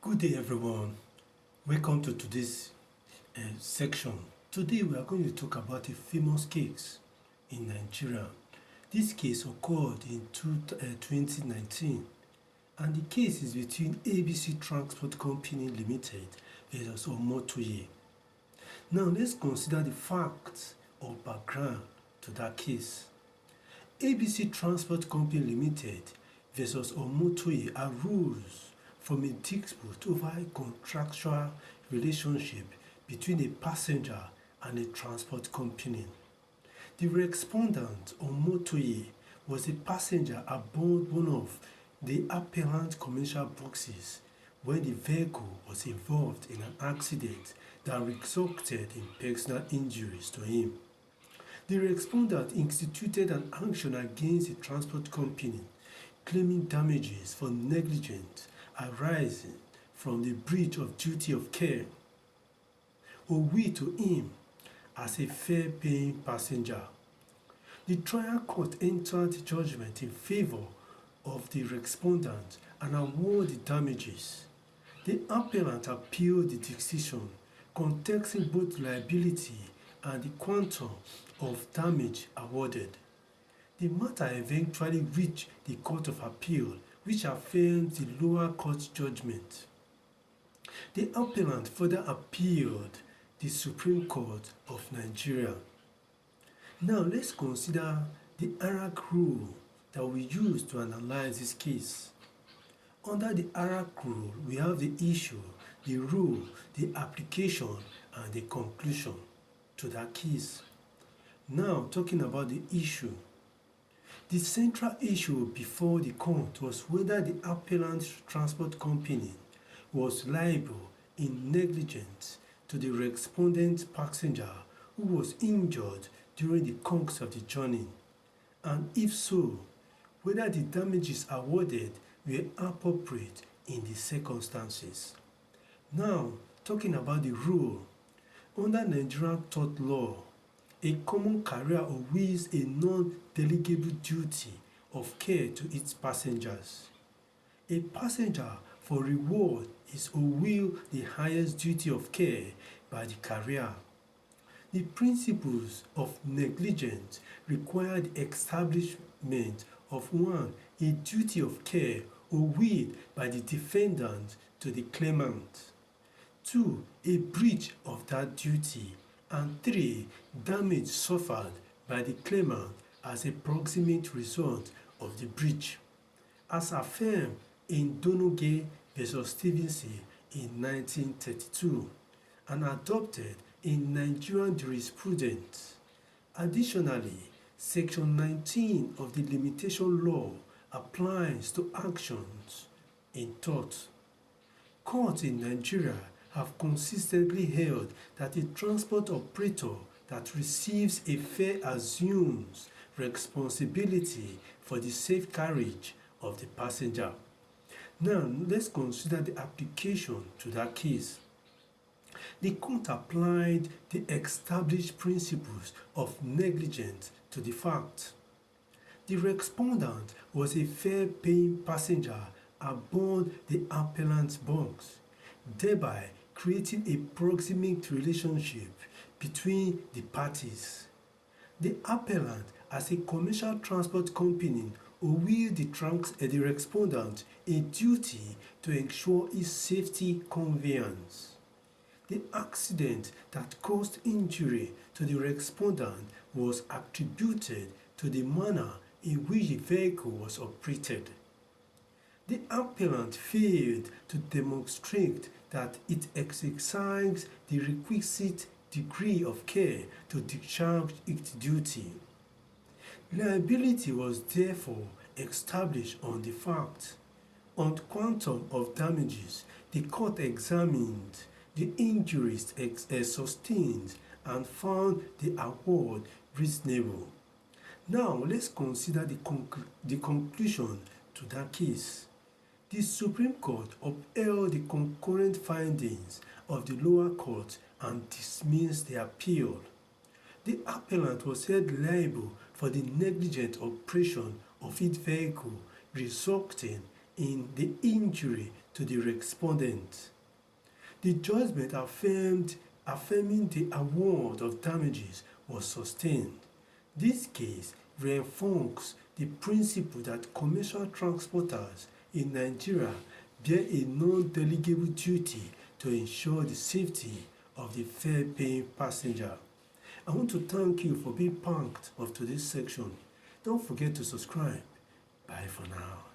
Good day, everyone. Welcome to today's section. Today, we are going to talk about a famous case in Nigeria. This case occurred in 2019, and the case is between ABC Transport Company Limited versus Omotoye. Now, let's consider the facts or background to that case. ABC Transport Company Limited versus Omotoye arose from a dispute over a contractual relationship between a passenger and a transport company. The respondent, Omotoye, was a passenger aboard one of the appellant commercial boxes when the vehicle was involved in an accident that resulted in personal injuries to him. The respondent instituted an action against the transport company, claiming damages for negligence arising from the breach of duty of care owed to him as a fare-paying passenger. The trial court entered judgment in favor of the respondent and awarded the damages. The appellant appealed the decision, contesting both liability and the quantum of damage awarded. The matter eventually reached the Court of Appeal, which affirmed the lower court's judgment. The appellant further appealed the Supreme Court of Nigeria. Now let's consider the ARAC rule that we use to analyze this case. Under the ARAC rule, we have the issue, the rule, the application, and the conclusion to that case. Now talking about the issue. The central issue before the court was whether the appellant transport company was liable in negligence to the respondent passenger who was injured during the course of the journey, and if so, whether the damages awarded were appropriate in the circumstances. Now, talking about the rule, under Nigerian tort law, a common carrier owes a non-delegable duty of care to its passengers. A passenger, for reward, is owed the highest duty of care by the carrier. The principles of negligence require the establishment of 1. A duty of care owed by the defendant to the claimant, 2. A breach of that duty, and 3. Damage suffered by the claimant as a proximate result of the breach, as affirmed in Donoghue v. Stevenson in 1932 and adopted in Nigerian jurisprudence. Additionally, Section 19 of the Limitation Law applies to actions in tort. Courts in Nigeria have consistently held that a transport operator that receives a fare assumes responsibility for the safe carriage of the passenger. Now, let's consider the application to that case. The court applied the established principles of negligence to the fact. The respondent was a fare-paying passenger aboard the appellant's box, thereby creating a proximate relationship between the parties. The appellant, as a commercial transport company, owed the respondent a duty to ensure his safety conveyance. The accident that caused injury to the respondent was attributed to the manner in which the vehicle was operated. The appellant failed to demonstrate that it exercised the requisite degree of care to discharge its duty. Liability was therefore established on the fact. On quantum of damages, the court examined the injuries sustained and found the award reasonable. Now, let's consider the conclusion to that case. The Supreme Court upheld the concurrent findings of the lower court and dismissed the appeal. The appellant was held liable for the negligent operation of its vehicle, resulting in the injury to the respondent. The judgment affirming the award of damages was sustained. This case reinforces the principle that commercial transporters in Nigeria bear a non-delegable duty to ensure the safety of the fare-paying passenger. I want to thank you for being part of today's section. Don't forget to subscribe. Bye for now.